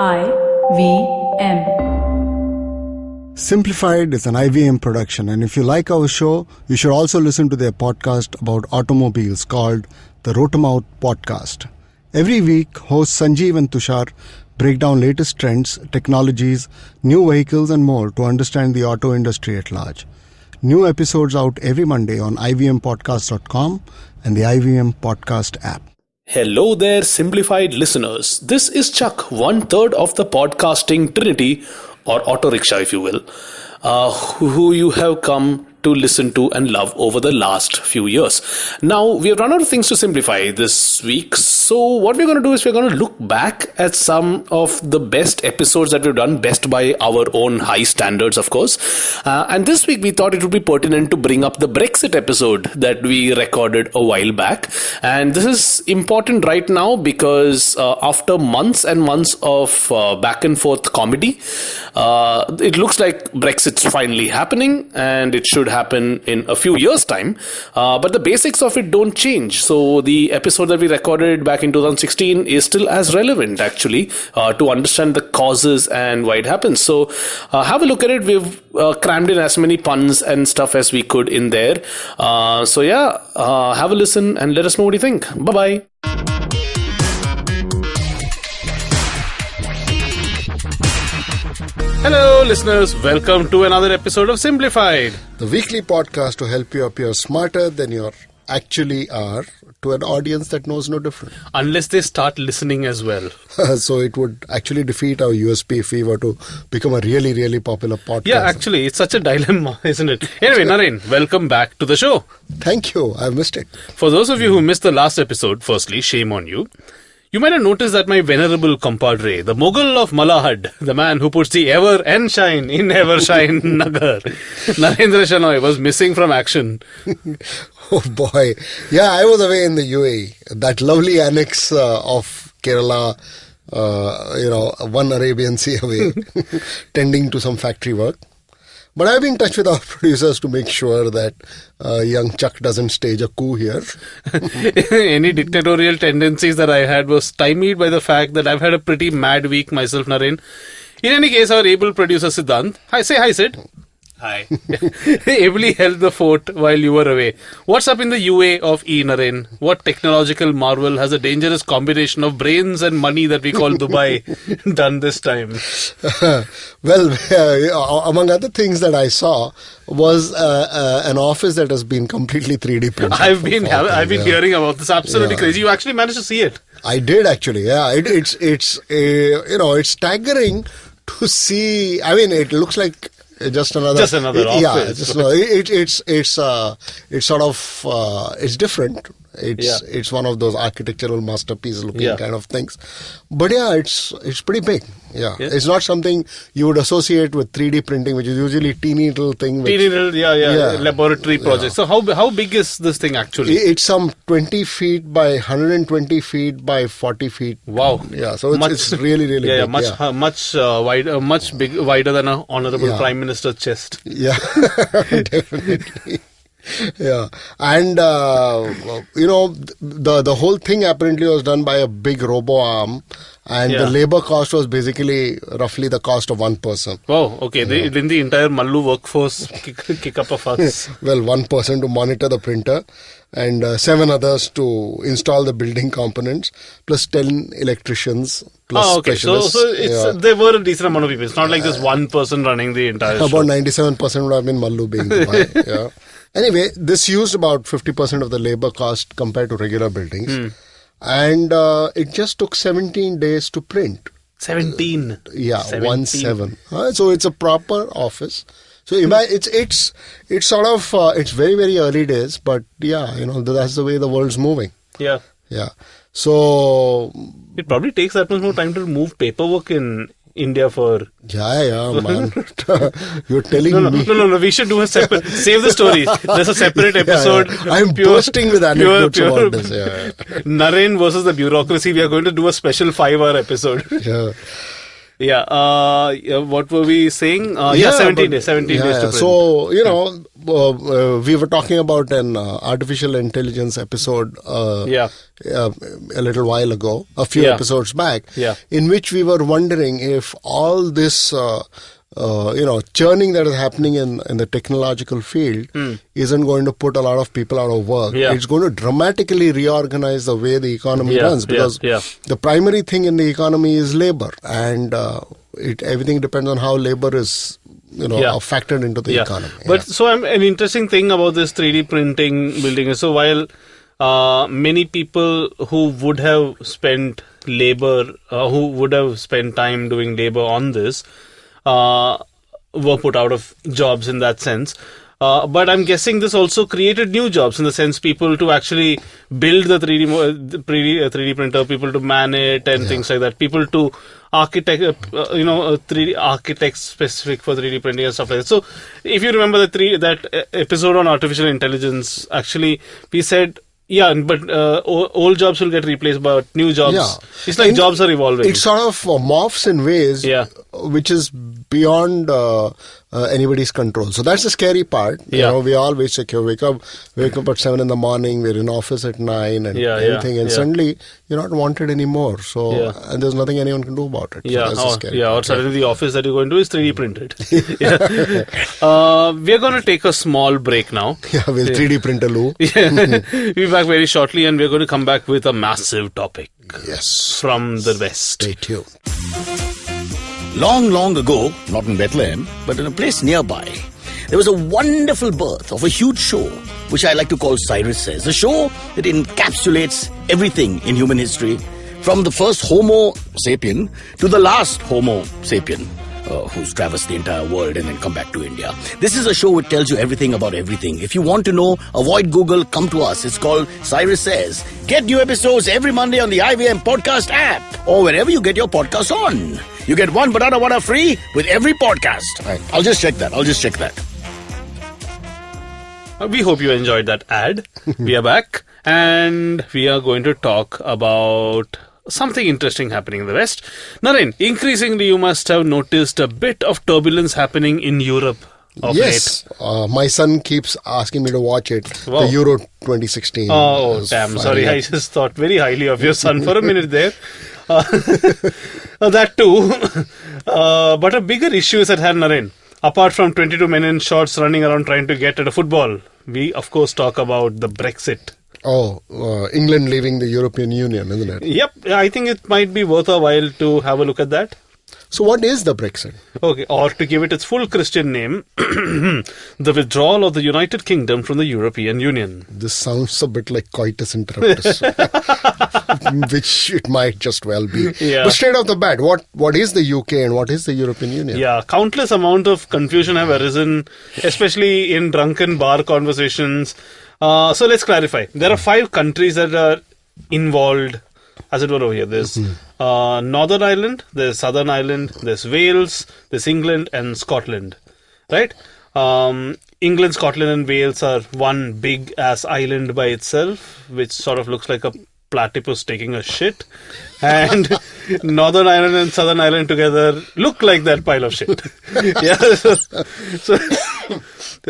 IVM. Simplified is an IVM production, and if you like our show, you should also listen to their podcast about automobiles called the Rotomouth Podcast. Every week, hosts Sanjeev and Tushar break down latest trends, technologies, new vehicles and more to understand the auto industry at large. New episodes out every Monday on ivmpodcast.com and the IVM Podcast app. Hello there, Simblified listeners. This is Chuck, 1/3 of the podcasting trinity, or auto rickshaw if you will, who you have come to listen to and love over the last few years. Now, we have run out of things to simplify this week, so what we're going to do is we're going to look back at some of the best episodes that we've done, best by our own high standards, of course. And this week, we thought it would be pertinent to bring up the Brexit episode that we recorded a while back. And this is important right now because after months and months of back and forth comedy, it looks like Brexit's finally happening, and it should happen in a few years' time, but the basics of it don't change. So the episode that we recorded back in 2016 is still as relevant, actually, to understand the causes and why it happens. So have a look at it. We've crammed in as many puns and stuff as we could in there. Have a listen and let us know what you think. Bye-bye. Hello listeners, welcome to another episode of Simplified, the weekly podcast to help you appear smarter than you actually are to an audience that knows no different. Unless they start listening as well. So it would actually defeat our USP if we were to become a really, really popular podcast. Yeah, actually, it's such a dilemma, isn't it? Anyway, Naren, welcome back to the show. Thank you. I missed it. For those of you who missed the last episode, firstly, shame on you. You might have noticed that my venerable compadre, the Mughal of Malahad, the man who puts the ever and shine in Evershine Nagar, Narendra Shanoy, was missing from action. Oh boy. Yeah, I was away in the UAE. That lovely annex of Kerala, one Arabian Sea away, tending to some factory work. But I've been in touch with our producers to make sure that young Chuck doesn't stage a coup here. Any dictatorial tendencies that I had was stymied by the fact that I've had a pretty mad week myself, Naren. In any case, our able producer Siddhant, say hi Sid. Hi. Ably held the fort while you were away. What's up in the UA of Naren? What technological marvel has a dangerous combination of brains and money that we call Dubai done this time? Among other things that I saw was an office that has been completely 3D printed. I've been hearing about this. Absolutely crazy. You actually managed to see it. I did actually. Yeah, it's staggering to see. I mean, it looks like just another office. Yeah, it's different. It's one of those architectural masterpiece looking kind of things. But yeah, it's pretty big. Yeah. It's not something you would associate with 3D printing, which is usually teeny little thing. Laboratory project. So how big is this thing actually? It's some 20 feet by 120 feet by 40 feet. Wow. Yeah. So it's really, really big. Wider than an honorable Prime Minister's chest. Yeah, definitely. Yeah, and the whole thing apparently was done by a big robo arm, and the labor cost was basically roughly the cost of one person. Wow, okay. Didn't the entire Mallu workforce kick up a fuss? Well, one person to monitor the printer, and 7 others to install the building components, plus 10 electricians, plus specialists. So there were a decent amount of people. It's not like just one person running the entire show. About 97% would have been Mallu being Dubai. Yeah. Anyway, this used about 50% of the labor cost compared to regular buildings. And it just took 17 days to print. 17? 17. So it's a proper office. So it's sort of, it's very, very early days, but that's the way the world's moving. Yeah. Yeah. So it probably takes that much more time to move paperwork in India for... Yeah, man. You're telling me. No. We should do a separate... Save the story. There's a separate episode. I'm bursting with anecdotes about this. Yeah. Naren versus the bureaucracy. We are going to do a special 5-hour episode. Yeah. What were we saying? 17 days to print. So, we were talking about an artificial intelligence episode a little while ago, a few episodes back, in which we were wondering if all this churning that is happening in the technological field isn't going to put a lot of people out of work. It's going to dramatically reorganize the way the economy runs, because the primary thing in the economy is labor, and everything depends on how labor is factored into the economy. But so an interesting thing about this 3D printing building is, so while many people who would have spent time doing labor on this were put out of jobs in that sense. But I'm guessing this also created new jobs, in the sense people to actually build the 3D printer, people to man it and things like that, people to architect, 3D architects specific for 3D printing and stuff like that. So if you remember that episode on artificial intelligence, actually we said, but old jobs will get replaced by new jobs. It's like jobs are evolving. It sort of morphs in ways which is beyond anybody's control. So that's the scary part. We always wake up at 7 in the morning, we're in office at 9 and everything, and suddenly you're not wanted anymore. So and there's nothing anyone can do about it. So that's the scary part. Or suddenly the office that you're going to is 3D printed. We're going to take a small break now. We'll 3D print a loo. We'll be back very shortly, and we're going to come back with a massive topic. Yes. From the West. Stay tuned. Long, long ago, not in Bethlehem, but in a place nearby, there was a wonderful birth of a huge show, which I like to call Cyrus Says. A show that encapsulates everything in human history, from the first Homo sapien to the last Homo sapien, who's traversed the entire world and then come back to India. This is a show which tells you everything about everything. If you want to know, avoid Google, come to us. It's called Cyrus Says. Get new episodes every Monday on the IVM podcast app or wherever you get your podcasts on. You get one banana vada free with every podcast. Right. I'll just check that. We hope you enjoyed that ad. We are back, and we are going to talk about something interesting happening in the West. Naren, increasingly you must have noticed a bit of turbulence happening in Europe of late. My son keeps asking me to watch it. Wow. The Euro 2016. Oh, damn. Sorry, I just thought very highly of your son for a minute there. That too. But a bigger issue is at hand, Naren. Apart from 22 men in shorts running around trying to get at a football, we of course talk about the Brexit. England leaving the European Union, isn't it? Yep, I think it might be worth a while to have a look at that. So what is the Brexit? Okay, or to give it its full Christian name, the withdrawal of the United Kingdom from the European Union. This sounds a bit like coitus interruptus, which it might just well be. But straight off the bat, what is the UK and what is the European Union? Countless amount of confusion have arisen, especially in drunken bar conversations. So let's clarify. There are 5 countries that are involved, as it were, over here. There's Northern Ireland, there's Southern Ireland, there's Wales, there's England and Scotland. Right? England, Scotland and Wales are one big ass island by itself, which sort of looks like a platypus taking a shit. And Northern Ireland and Southern Ireland together look like that pile of shit.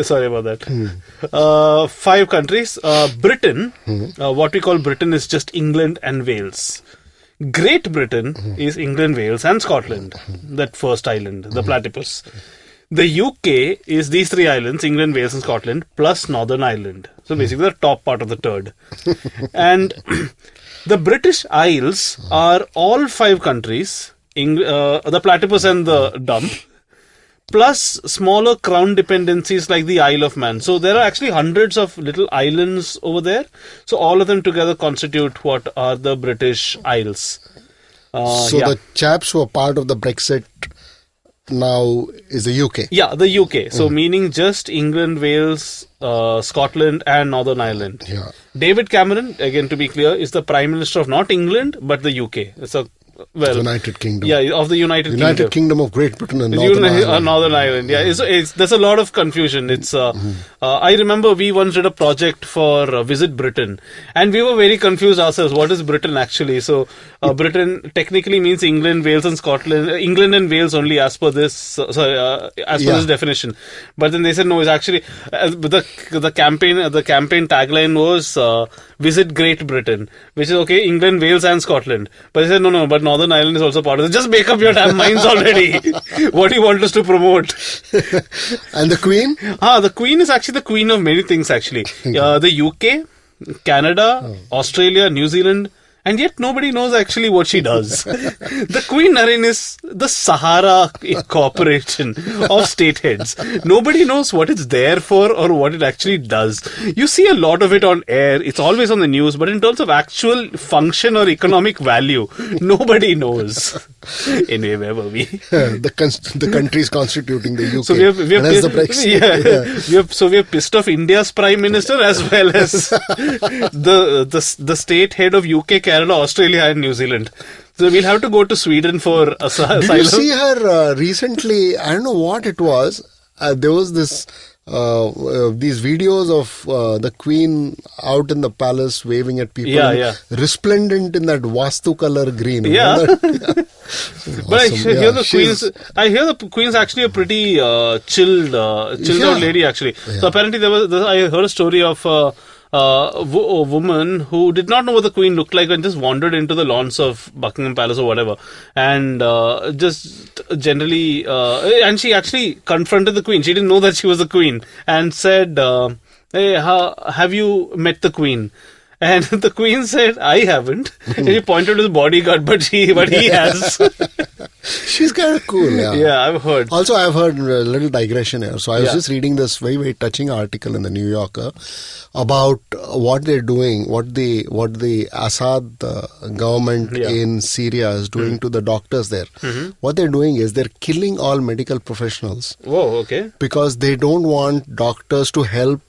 Sorry about that. 5 countries. Britain, what we call Britain is just England and Wales. Great Britain is England, Wales and Scotland. That first island, the platypus. The UK is these 3 islands, England, Wales and Scotland, plus Northern Ireland. So basically the top part of the turd. And the British Isles are all 5 countries, the platypus and the dump, plus smaller crown dependencies like the Isle of Man. So there are actually hundreds of little islands over there. So all of them together constitute what are the British Isles. The chaps who are part of the Brexit now is the UK. Yeah, the UK. So meaning just England, Wales, Scotland and Northern Ireland. Yeah. David Cameron, again to be clear, is the Prime Minister of not England but the UK. It's a United Kingdom. Yeah, of the United Kingdom of Great Britain and Northern Ireland. Northern Ireland. Yeah, there's a lot of confusion. It's I remember we once did a project for Visit Britain, and we were very confused ourselves. What is Britain actually? So Britain technically means England, Wales, and Scotland. England and Wales only as per this this definition. But then they said no. It's actually the campaign tagline was Visit Great Britain, which is okay, England, Wales, and Scotland. But they said no, but Northern Ireland is also part of it. Just make up your damn minds already. What do you want us to promote? And the Queen? The Queen is actually the queen of many things actually. The UK, Canada, Australia, New Zealand. And yet nobody knows actually what she does. The Queen, Naren, is the Sahara Corporation of state heads. Nobody knows what it's there for or what it actually does. You see a lot of it on air. It's always on the news. But in terms of actual function or economic value, nobody knows. Anyway, where were we? The countries constituting the UK. So we have the Brexit. We have pissed off India's Prime Minister as well as the state head of UK, Canada, Australia and New Zealand. So we'll have to go to Sweden for asylum. Did you see her recently? I don't know what it was. There was this these videos of the Queen out in the palace waving at people. Resplendent in that Vastu color green. Yeah. But awesome. I hear the Queen's actually a pretty chilled out lady actually. Yeah. So apparently I heard a story of a woman who did not know what the Queen looked like and just wandered into the lawns of Buckingham Palace or whatever, and just generally and she actually confronted the Queen. She didn't know that she was the Queen and said, hey, have you met the Queen? And the Queen said, I haven't. And he pointed to the bodyguard, but he has. She's kind of cool, yeah. Yeah, I've heard. Also, I've heard a little digression here. So I was just reading this very, very touching article in the New Yorker about what they're doing, what the Assad government in Syria is doing to the doctors there. Mm-hmm. What they're doing is they're killing all medical professionals. Whoa, okay. Because they don't want doctors to help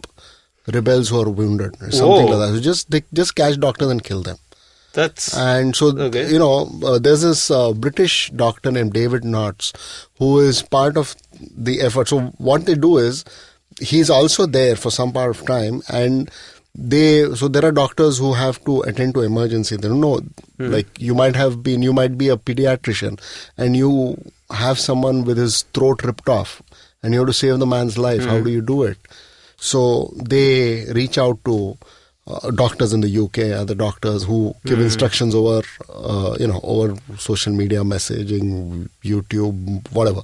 rebels who are wounded, something like that. So they just catch doctors and kill them. And so, there's this British doctor named David Knotts who is part of the effort. So what they do is, he's also there for some part of time, and there are doctors who have to attend to emergency. They don't know, like you might be a pediatrician and you have someone with his throat ripped off and you have to save the man's life. How do you do it? So they reach out to doctors in the UK, other doctors who give instructions over social media messaging, YouTube, whatever,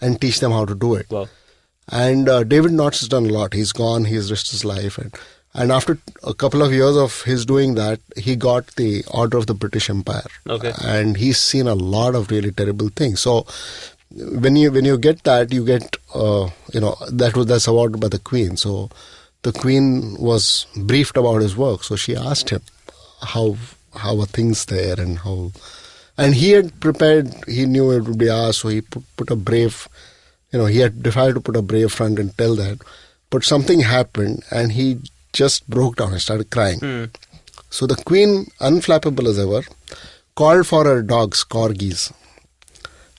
and teach them how to do it. Wow. And David Knotts has done a lot. He's gone, he's risked his life. And after a couple of years of his doing that, he got the Order of the British Empire. Okay. And he's seen a lot of really terrible things. So when you get that, you get that's awarded by the Queen. So the Queen was briefed about his work. So she asked him how are things there and he had prepared. He knew it would be asked, so he put a brave. He had decided to put a brave front and tell that. But something happened and he just broke down and started crying. So the Queen, unflappable as ever, called for her dogs, corgis.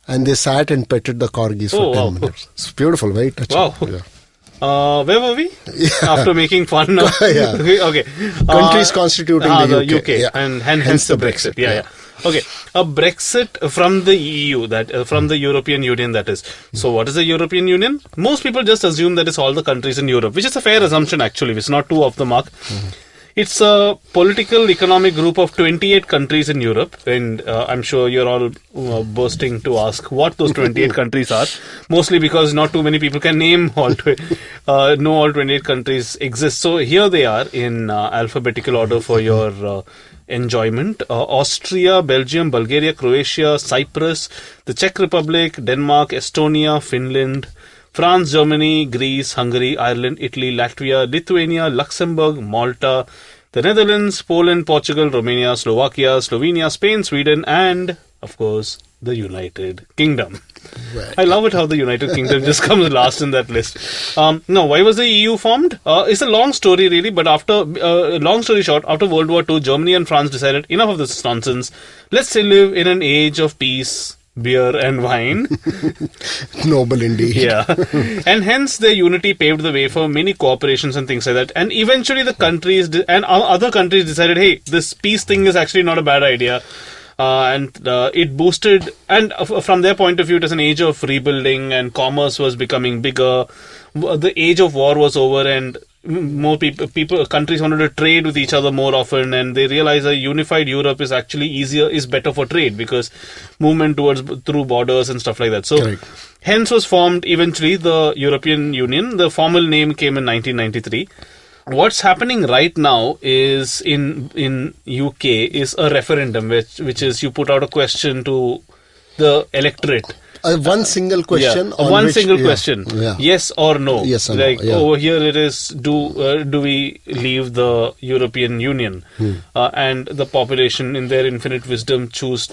And they sat and petted the corgis for 10 minutes. It's beautiful, very touching. Wow. Yeah. Where were we? Yeah. After making fun. Okay. Countries constituting the UK. And hence the Brexit. Yeah. Okay, a Brexit from the EU, from the European Union, that is. So what is the European Union? Most people just assume that it's all the countries in Europe, which is a fair assumption actually. It's not too off the mark. It's a political economic group of 28 countries in Europe, and I'm sure you're all bursting to ask what those 28 countries are, mostly because not too many people can name all 28 countries exist. So here they are in alphabetical order for your enjoyment. Austria, Belgium, Bulgaria, Croatia, Cyprus, the Czech Republic, Denmark, Estonia, Finland, France, Germany, Greece, Hungary, Ireland, Italy, Latvia, Lithuania, Luxembourg, Malta, the Netherlands, Poland, Portugal, Romania, Slovakia, Slovenia, Spain, Sweden, and, of course, the United Kingdom. Well, I love it how the United Kingdom just comes last in that list. No, why was the EU formed? It's a long story really, but after, long story short, after World War II, Germany and France decided enough of this nonsense. Let's still live in an age of peace, beer and wine. noble indeed. Yeah. And hence their unity paved the way for many cooperations and things like that. And eventually the countries and other countries decided, hey, this peace thing is actually not a bad idea. And it boosted, and from their point of view, it was an age of rebuilding and commerce was becoming bigger. The age of war was over and more countries wanted to trade with each other more often, and they realized a unified Europe is actually is better for trade because movement through borders and stuff like that. So, Correct. Hence was formed eventually the European Union. The formal name came in 1993. What's happening right now is in UK is a referendum, which is you put out a question to the electorate. One single question. Yeah. One single question. Yeah. Yes or no. Yes or like no. Yeah. over here it is, do we leave the European Union? And the population in their infinite wisdom choose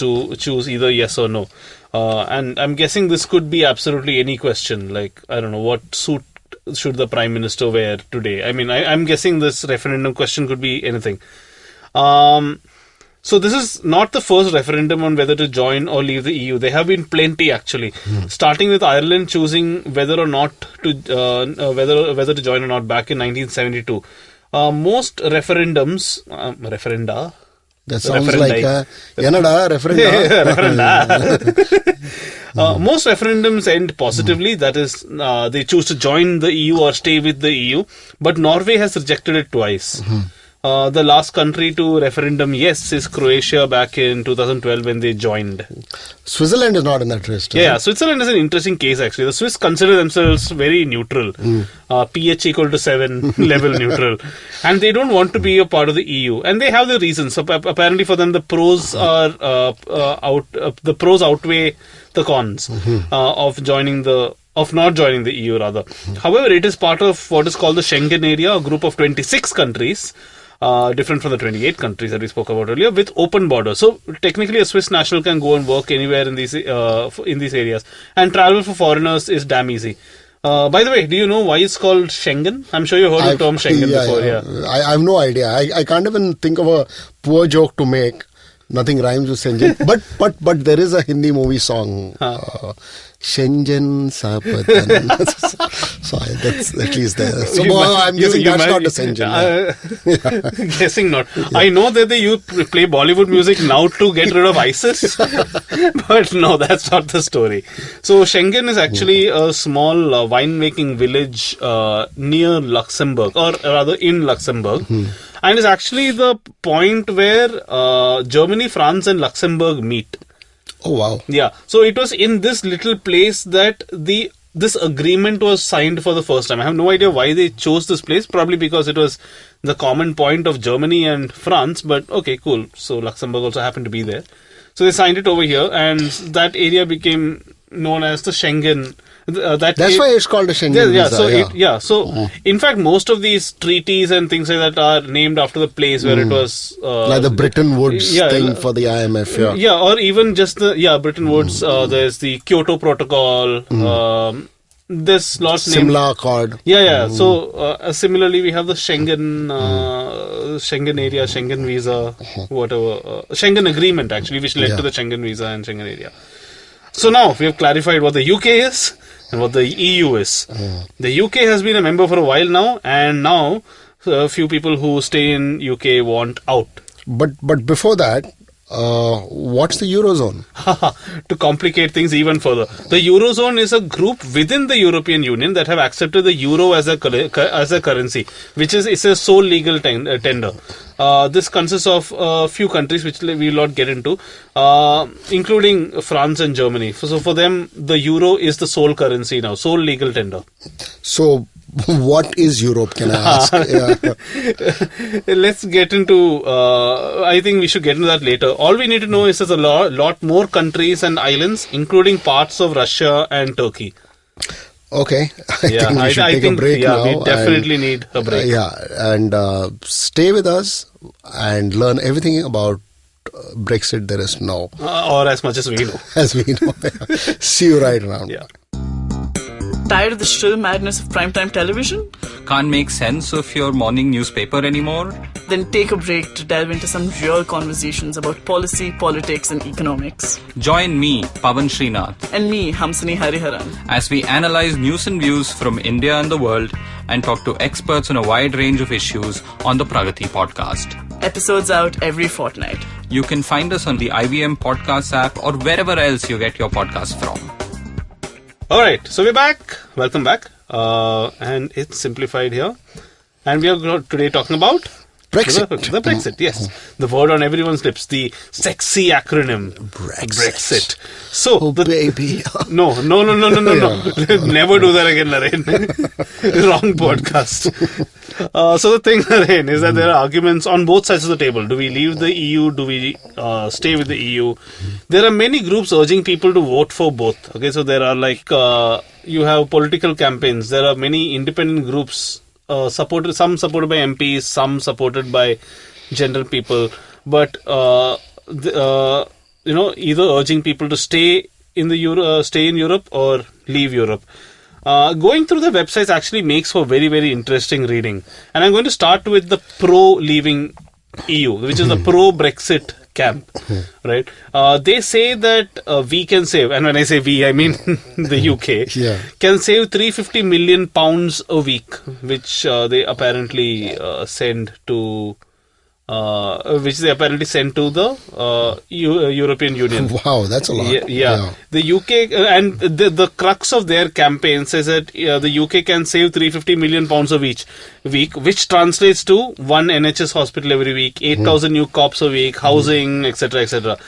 either yes or no. And I'm guessing this could be absolutely any question. Like, I don't know, what suit should the Prime Minister wear today? I mean, I'm guessing this referendum question could be anything. So this is not the first referendum on whether to join or leave the EU. There have been plenty actually, starting with Ireland choosing whether or not to whether to join or not back in 1972. Most referendums, referenda. That sounds like Yanada referenda. Most referendums end positively. That is, they choose to join the EU or stay with the EU. But Norway has rejected it twice. The last country to referendum yes is Croatia back in 2012 when they joined. Switzerland is not in that list. Yeah, Switzerland is an interesting case actually. The Swiss consider themselves very neutral, pH equal to 7 level neutral, and they don't want to be a part of the EU, and they have the reasons. So apparently for them the pros are the pros outweigh the cons of not joining the EU rather. However, it is part of what is called the Schengen area, a group of 26 countries. Different from the 28 countries that we spoke about earlier, with open borders. So technically, a Swiss national can go and work anywhere in these areas, and travel for foreigners is damn easy. By the way, do you know why it's called Schengen? I'm sure you've heard the term Schengen before. Yeah. I have no idea. I can't even think of a poor joke to make. Nothing rhymes with Schengen. but there is a Hindi movie song. Shenzhen Sapatan. So that's at least there. So I'm guessing that's not a Shenzhen. Guessing not. Yeah. I know that they play Bollywood music now to get rid of ISIS, but no, that's not the story. So Schengen is actually a small winemaking village near Luxembourg, or rather in Luxembourg. And it's actually the point where Germany, France and Luxembourg meet. Oh, wow. Yeah. So it was in this little place that this agreement was signed for the first time. I have no idea why they chose this place. Probably because it was the common point of Germany and France. But okay, cool. So Luxembourg also happened to be there. So they signed it over here, and that area became known as the Schengen. That's why it's called a Schengen visa. So in fact, most of these treaties and things like that are named after the place where it was. Like the Bretton Woods thing for the IMF. Yeah, or even just Bretton Woods. There's the Kyoto Protocol. There's lots of Simla Accord. So similarly, we have the Schengen area, Schengen visa, whatever. Schengen agreement actually, which led to the Schengen visa and Schengen area. So now we have clarified what the UK is and what the EU is. The UK has been a member for a while now, and now a few people who stay in UK want out. But before that, what's the Eurozone? To complicate things even further, the Eurozone is a group within the European Union that have accepted the euro as a currency, which is it's a sole legal tender. This consists of a few countries which we will not get into, including France and Germany. So for them, the euro is the sole currency now, sole legal tender. So what is Europe, can I ask? Let's get into, I think we should get into that later. All we need to know is there's a lot more countries and islands, including parts of Russia and Turkey. Okay, I think we should take a break now. We definitely need a break. And stay with us and learn everything about Brexit there is now. Or as much as we know. As we know. See you right around. Yeah. Tired of the shrill madness of primetime television? Can't make sense of your morning newspaper anymore? Then take a break to delve into some real conversations about policy, politics and economics. Join me, Pavan Srinath, And me, Hamsini Hariharan. as we analyze news and views from India and the world and talk to experts on a wide range of issues on the Pragati podcast. Episodes out every fortnight. You can find us on the IVM Podcasts app or wherever else you get your podcasts from. Alright, so we're back. Welcome back. And it's Simplified here. And we are today talking about Brexit. The Brexit, yes. The word on everyone's lips. The sexy acronym. Brexit. So, baby. No. Never do that again, Naren. Wrong podcast. So the thing, Naren, is that there are arguments on both sides of the table. Do we leave the EU? Do we stay with the EU? There are many groups urging people to vote for both. Okay, so there are you have political campaigns. There are many independent groups some supported by MPs, some supported by general people, but either urging people to stay in Europe or leave Europe. Going through the websites actually makes for very, very interesting reading. And I'm going to start with the pro-leaving EU, which is the pro-Brexit camp, right? They say that we can save, and when I say we, I mean the UK, can save £350 million a week, which they apparently send to the European Union. Wow, that's a lot. Yeah. The UK, and the crux of their campaign says that the UK can save £350 million a week, which translates to one NHS hospital every week, 8,000 new cops a week, housing, etc., etc.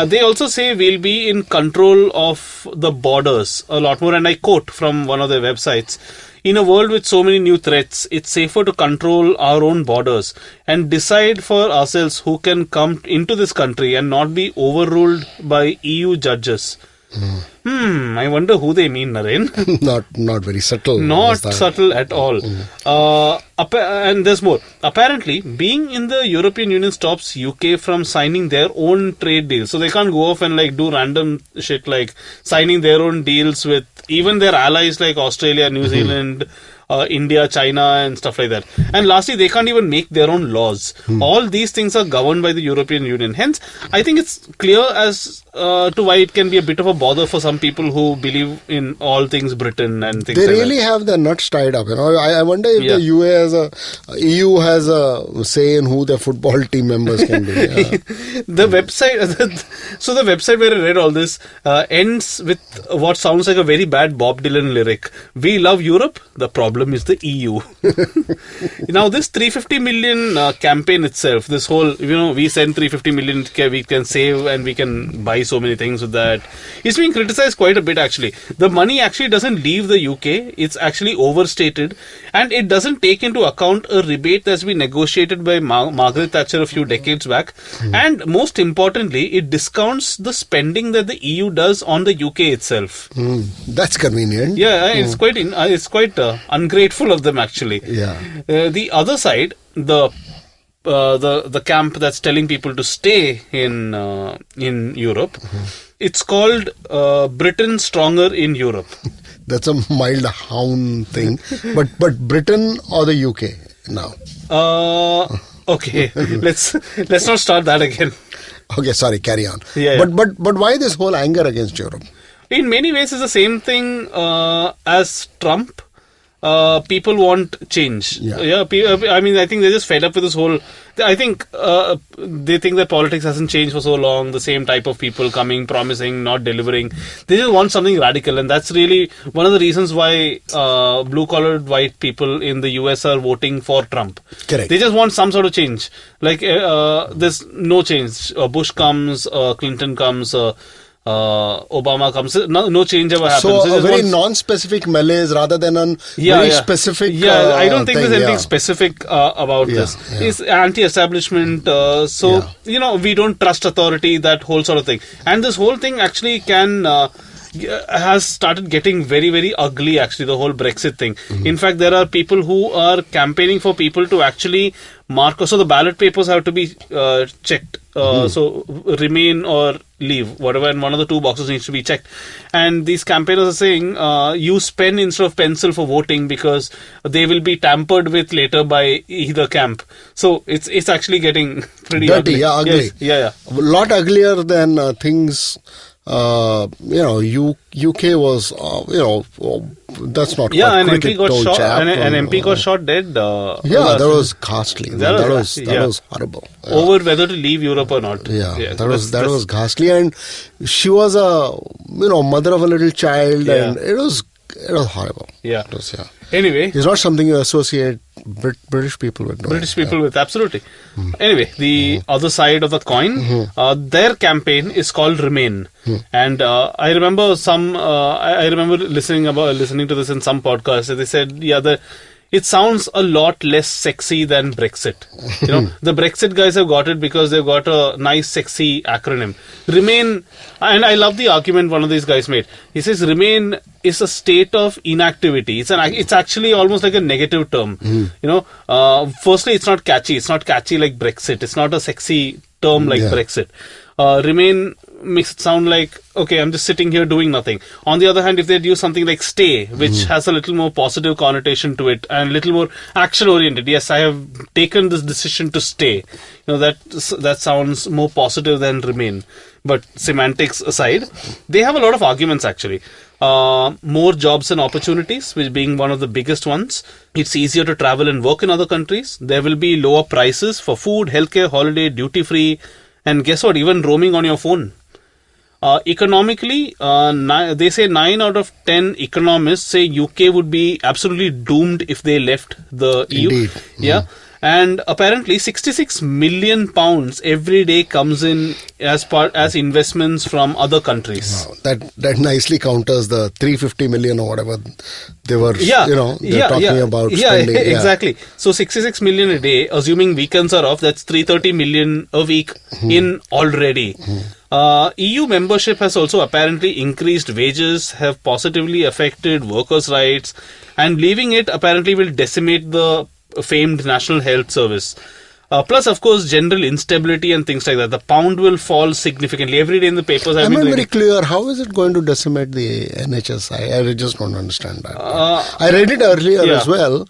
They also say we'll be in control of the borders a lot more, and I quote from one of their websites: "In a world with so many new threats, it's safer to control our own borders and decide for ourselves who can come into this country and not be overruled by EU judges." I wonder who they mean, Naren. Not very subtle. Not subtle at all. And there's more. Apparently, being in the European Union stops UK from signing their own trade deals. So they can't go off and do random shit like signing their own deals with even their allies like Australia, New Zealand, India, China and stuff like that. And lastly, they can't even make their own laws. All these things are governed by the European Union. Hence, I think it's clear as to why it can be a bit of a bother for some people who believe in all things Britain and things like that. They really have their nuts tied up. I wonder if the EU has a say in who their football team members can be. The website where I read all this ends with what sounds like a very bad Bob Dylan lyric. We love Europe. The problem is the EU. Now, this 350 million campaign itself, this whole, we send 350 million, we can save and we can buy so many things with that. It's being criticized quite a bit, actually. The money actually doesn't leave the UK. It's actually overstated. And it doesn't take into account a rebate that's been negotiated by Margaret Thatcher a few decades back. And most importantly, it discounts the spending that the EU does on the UK itself. That's convenient. Yeah, it's quite ungrateful of them, actually. Yeah. The other side, the camp that's telling people to stay in Europe, it's called Britain Stronger in Europe. That's a mild hound thing. But Britain or the UK now? Okay, let's not start that again. Okay, sorry, carry on. Yeah. But why this whole anger against Europe? In many ways, it's the same thing as Trump. People want change. I think they're just fed up with this whole. I think they think that politics hasn't changed for so long. The same type of people coming, promising, not delivering. They just want something radical, and that's really one of the reasons why blue-collared white people in the US are voting for Trump. Correct. They just want some sort of change. There's no change. Bush comes, Clinton comes. Obama comes, no change ever happens. So a very non-specific malaise rather than a very specific. I don't think there's anything specific about this. It's anti-establishment. We don't trust authority. That whole sort of thing. And this whole thing actually can. has started getting very, very ugly, actually, the whole Brexit thing. In fact, there are people who are campaigning for people to actually mark, so the ballot papers have to be checked. So remain or leave, whatever, and one of the two boxes needs to be checked. And these campaigners are saying use pen instead of pencil for voting because they will be tampered with later by either camp. So it's actually getting pretty dirty, ugly. yeah, ugly. Yes, A lot uglier than things. UK was, that's not yeah, an cricket MP got old shot. chap. An MP got shot dead. That was ghastly. That was horrible. Over whether to leave Europe or not. That was ghastly, and she was a mother of a little child, and it was horrible. Yeah. It was, Anyway, it's not something you associate British people with. British people with, absolutely. Anyway, the other side of the coin, their campaign is called Remain, and I remember I remember listening to this in some podcast. They said, it sounds a lot less sexy than Brexit. The Brexit guys have got it because they've got a nice, sexy acronym. Remain, and I love the argument one of these guys made. He says, Remain is a state of inactivity. It's actually almost like a negative term. Firstly, it's not catchy. It's not catchy like Brexit. It's not a sexy term like Brexit. Remain makes it sound like, okay, I'm just sitting here doing nothing. On the other hand, if they'd use something like stay, which has a little more positive connotation to it and a little more action oriented. Yes, I have taken this decision to stay. That sounds more positive than remain. But semantics aside, they have a lot of arguments actually. More jobs and opportunities, which being one of the biggest ones. It's easier to travel and work in other countries. There will be lower prices for food, healthcare, holiday, duty free, and guess what? Even roaming on your phone. Economically, they say 9 out of 10 economists say UK would be absolutely doomed if they left the EU. Indeed. Yeah. And apparently 66 million pounds every day comes in as investments from other countries. Wow, that nicely counters the 350 million or whatever they were talking about spending. Exactly. So 66 million a day, assuming weekends are off, that's 330 million a week in already. EU membership has also apparently increased wages, have positively affected workers' rights, and leaving it apparently will decimate the famed National Health Service. Plus, of course, general instability and things like that. The pound will fall significantly. Every day in the papers, I'm not very clear. How is it going to decimate the NHS? I just don't understand that. I read it earlier as well.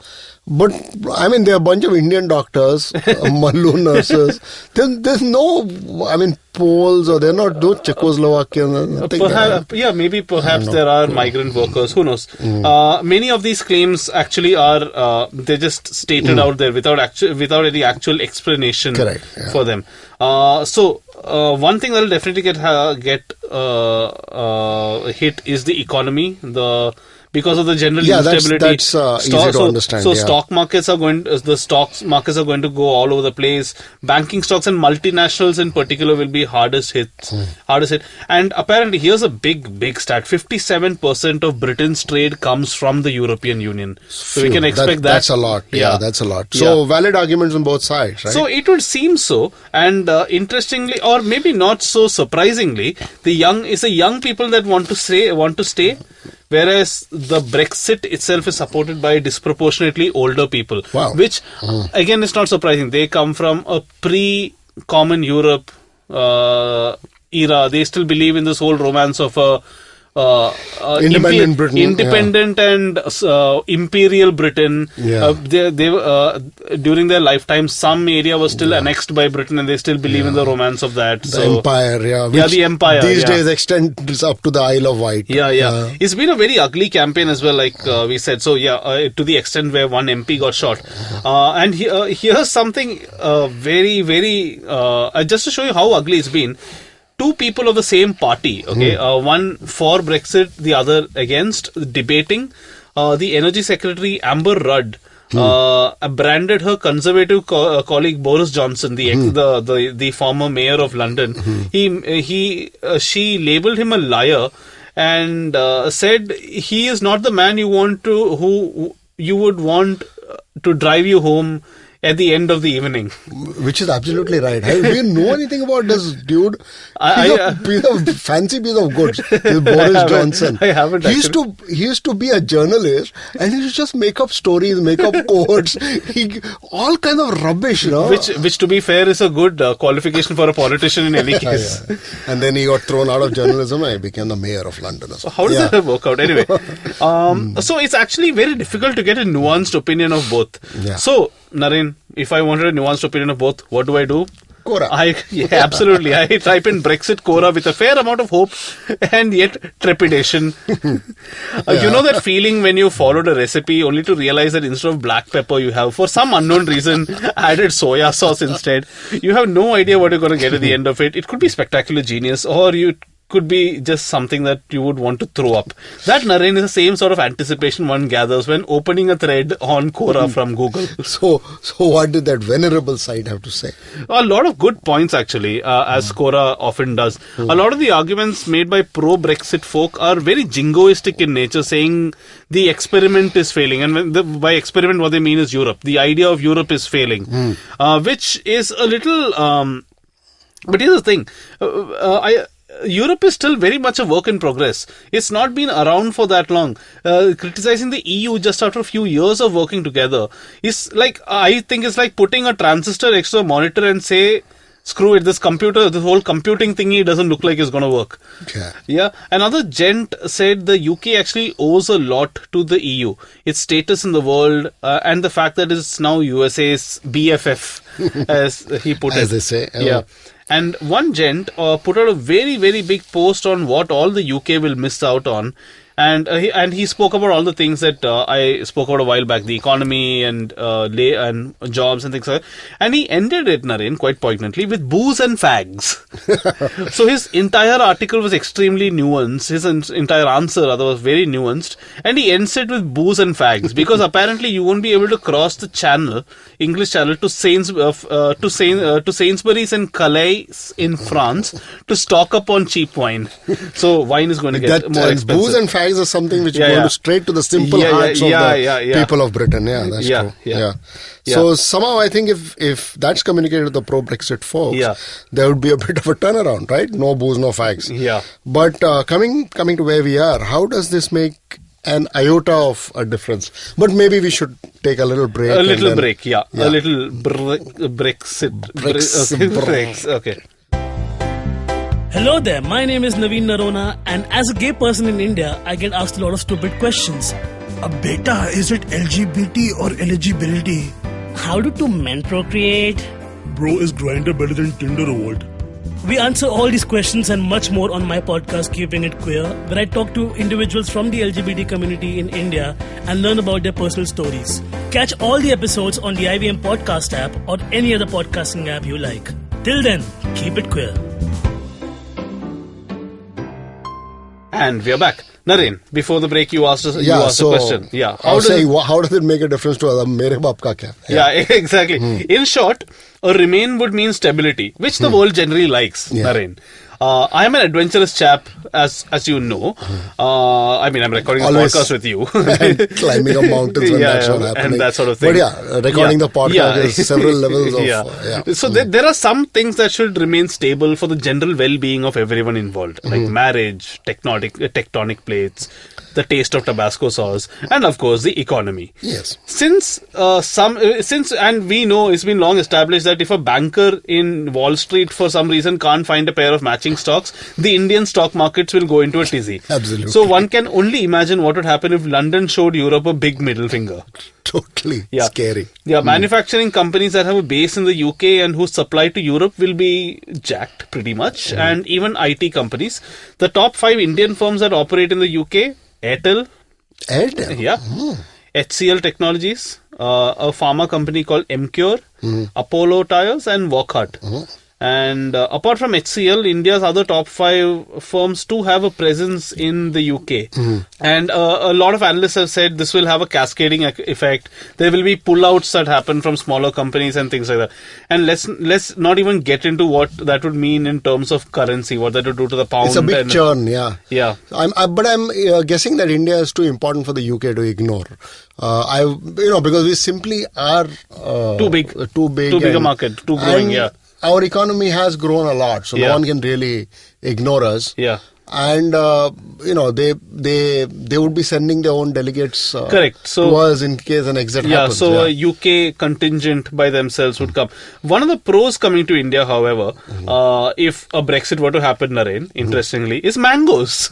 But, I mean, there are a bunch of Indian doctors, Mallu nurses. There's no, Poles, or they're not those Czechoslovakians. Perhaps there are migrant workers. Who knows? Many of these claims actually are, they're just stated out there without any actual explanation for them. So, one thing that will definitely get hit is the economy. Because of the general instability, that's easy to understand. So stock markets are going to go all over the place. Banking stocks and multinationals in particular will be hardest hit. And apparently, here's a big stat: 57% of Britain's trade comes from the European Union. So we can expect that. That's a lot. Yeah, that's a lot. So valid arguments on both sides, right? So it would seem so. And interestingly, or maybe not so surprisingly, the young people that want to stay. Whereas the Brexit itself is supported by disproportionately older people. Wow. Which, again, is not surprising. They come from a pre-common Europe era. They still believe in this whole romance of independent Britain, independent and imperial Britain. They during their lifetime, some area was still annexed by Britain, and they still believe in the romance of that. The empire, the empire. These days extends up to the Isle of Wight. It's been a very ugly campaign as well, like we said. So to the extent where one MP got shot. And here's something very, very just to show you how ugly it's been. Two people of the same party, one for Brexit, the other against, debating. The Energy Secretary Amber Rudd branded her Conservative colleague Boris Johnson, the former mayor of London. She labelled him a liar and said he is not the man who you would want to drive you home at the end of the evening. Which is absolutely right. Do you know anything about this dude? Fancy piece of goods. This Boris Johnson. I haven't. He used to be a journalist, and he used to just make up stories, make up quotes, all kind of rubbish. Which, to be fair, is a good qualification for a politician in any case. Yeah. And then he got thrown out of journalism and he became the mayor of London. So how does that work out? Anyway, so it's actually very difficult to get a nuanced opinion of both. Yeah. So, Naren, if I wanted a nuanced opinion of both, what do I do? Quora. Absolutely. I type in Brexit Quora with a fair amount of hope and yet trepidation. You know that feeling when you followed a recipe only to realize that instead of black pepper you have, for some unknown reason, added soya sauce instead. You have no idea what you're going to get at the end of it. It could be spectacular genius, or you could be just something that you would want to throw up. That, Naren, is the same sort of anticipation one gathers when opening a thread on Quora from Google. So what did that venerable site have to say? A lot of good points, actually, as Quora often does. A lot of the arguments made by pro-Brexit folk are very jingoistic in nature, saying the experiment is failing. And by experiment, what they mean is Europe. The idea of Europe is failing, which is a little... but here's the thing. Europe is still very much a work in progress. It's not been around for that long. Criticizing the EU just after a few years of working together is like, I think it's like putting a transistor next to a monitor and say, screw it, this whole computing thingy doesn't look like it's going to work. Yeah. Another gent said the UK actually owes a lot to the EU. Its status in the world and the fact that it's now USA's BFF, as he put it. As they say. Yeah. And one gent put out a very, very big post on what all the UK will miss out on. And he spoke about all the things that I spoke about a while back, the economy and jobs and things like that. And he ended it, Naren, quite poignantly, with booze and fags. So his entire article was extremely nuanced. His entire answer, rather, was very nuanced. And he ends it with booze and fags, because apparently you won't be able to cross the channel, English channel, to Sainsbury's and Calais in France to stock up on cheap wine. So wine is going to get more expensive. Booze and fags are something which go straight to the simple hearts of the people of Britain. Yeah, that's true. Yeah. So somehow I think if that's communicated to the pro-Brexit folks, there would be a bit of a turnaround, right? No booze, no fags. Yeah. But coming to where we are, how does this make an iota of a difference? But maybe we should take a little break. A little break. A little Brexit. Okay. Hello there, my name is Naveen Narona, and as a gay person in India, I get asked a lot of stupid questions. Beta, is it LGBT or eligibility? How do two men procreate? Bro, is Grindr better than Tinder or what? We answer all these questions and much more on my podcast, Keeping It Queer, where I talk to individuals from the LGBT community in India and learn about their personal stories. Catch all the episodes on the IVM podcast app or any other podcasting app you like. Till then, keep it queer. And we are back. Naren, before the break, you asked a question. Yeah. How does it make a difference to other? Mere baap ka kya? Yeah, exactly. In short, a remain would mean stability, which the world generally likes, Naren. I am an adventurous chap, as you know. I'm recording a podcast with you. And climbing up mountains when that's not happening. And that sort of thing. But recording the podcast is several levels of... So there are some things that should remain stable for the general well-being of everyone involved, like marriage, tectonic plates, the taste of Tabasco sauce, and of course the economy. Yes. Since we know it's been long established that if a banker in Wall Street for some reason can't find a pair of matching stocks, the Indian stock markets will go into a tizzy. Absolutely. So one can only imagine what would happen if London showed Europe a big middle finger. Totally scary. Yeah, manufacturing companies that have a base in the UK and who supply to Europe will be jacked pretty much, and even IT companies. The top 5 Indian firms that operate in the UK: Airtel, HCL Technologies, a pharma company called Emcure, Apollo Tyres, and Wockhardt. And apart from HCL, India's other top 5 firms too have a presence in the UK. And a lot of analysts have said this will have a cascading effect. There will be pullouts that happen from smaller companies and things like that. And let's not even get into what that would mean in terms of currency, what that would do to the pound. It's a big churn, yeah. Yeah. But I'm guessing that India is too important for the UK to ignore. Because we simply are too big a market, too growing, yeah. Our economy has grown a lot, so no one can really ignore us. Yeah. And they would be sending their own delegates correct. So, to us in case an exit happens. So a UK contingent by themselves would come. One of the pros coming to India, however, if a Brexit were to happen, Naren, interestingly, is mangoes.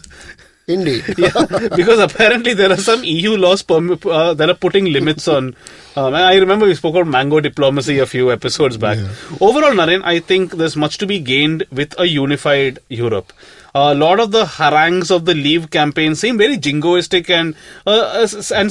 Indeed. Yeah, because apparently there are some EU laws that are putting limits on. I remember we spoke about mango diplomacy a few episodes back. Yeah. Overall, Naren, I think there's much to be gained with a unified Europe. A lot of the harangues of the Leave campaign seem very jingoistic and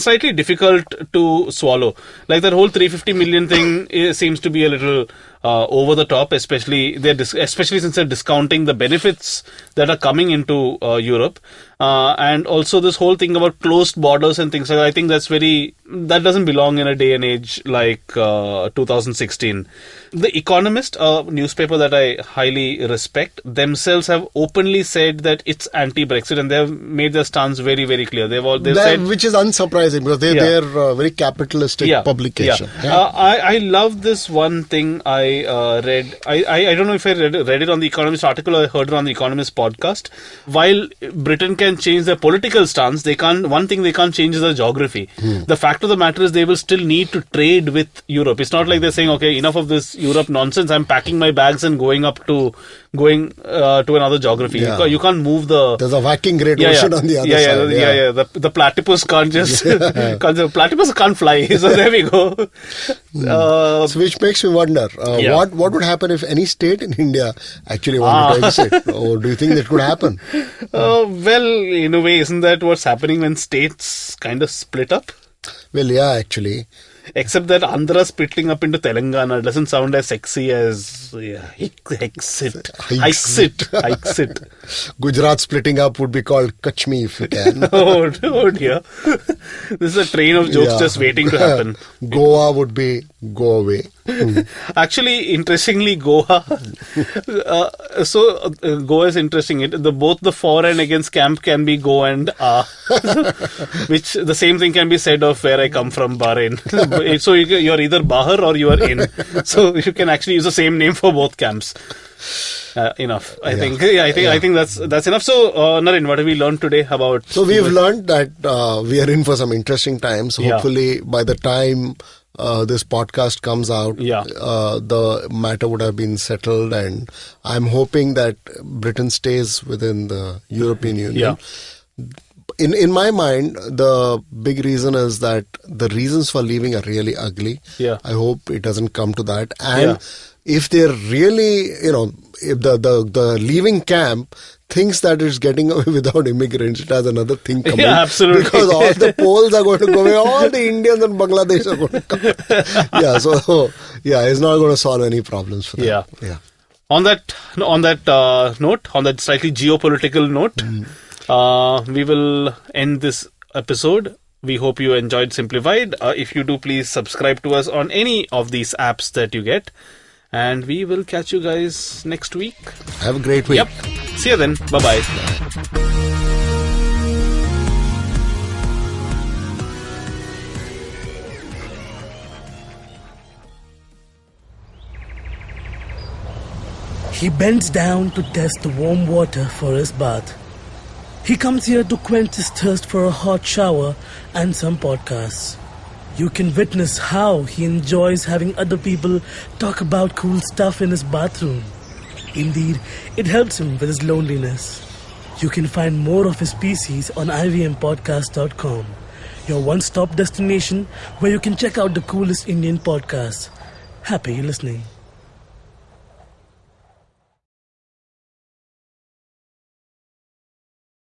slightly difficult to swallow. Like that whole 350 million thing seems to be a little over the top, especially since they're discounting the benefits that are coming into Europe. And also this whole thing about closed borders and things like that. I think that doesn't belong in a day and age like 2016. The Economist, a newspaper that I highly respect, themselves have openly said that it's anti-Brexit, and they have made their stance very, very clear. They've said, which is unsurprising because they're a very capitalistic publication. Yeah. I love this one thing I read. I don't know if I read it on the Economist article or I heard it on the Economist podcast. While Britain can change their political stance, one thing they can't change is their geography. The fact of the matter is they will still need to trade with Europe. It's not like they're saying, okay, enough of this Europe nonsense, I'm packing my bags and going to another geography. Yeah. You can't move there's a whacking great ocean on the other side. The platypus can't just platypus can't fly, so there we go. So which makes me wonder what would happen if any state in India actually wanted to exit, or do you think that could happen? Well, in a way, isn't that what's happening when states kind of split up? Well, yeah, actually. Except that Andhra splitting up into Telangana doesn't sound as sexy as exit. Gujarat splitting up would be called Kach Me if you can. Oh dear. This is a train of jokes just waiting to happen. Goa would be go away. Actually, interestingly, Goa. Goa is interesting. Both the for and against camp can be go and which the same thing can be said of where I come from, Bahrain. So you're either Bahar or you are in. So you can actually use the same name for both camps. Enough. I think that's enough. So, Naren, what have we learned today about? So we've learned that we are in for some interesting times. Hopefully, by the time this podcast comes out, the matter would have been settled, and I'm hoping that Britain stays within the European Union. In my mind, the big reason is that the reasons for leaving are really ugly. I hope it doesn't come to that. And if they're really, if the leaving camp thinks that it's getting away without immigrants, it has another thing coming. Yeah, absolutely. Because all the Poles are going to go away, all the Indians and Bangladesh are going to come. It's not going to solve any problems for them. Yeah. On that note, on that slightly geopolitical note, we will end this episode. We hope you enjoyed Simplified. If you do, please subscribe to us on any of these apps that you get. And we will catch you guys next week. Have a great week. Yep. See you then. Bye-bye. He bends down to test the warm water for his bath. He comes here to quench his thirst for a hot shower and some podcasts. You can witness how he enjoys having other people talk about cool stuff in his bathroom. Indeed, it helps him with his loneliness. You can find more of his species on ivmpodcast.com, your one-stop destination where you can check out the coolest Indian podcasts. Happy listening.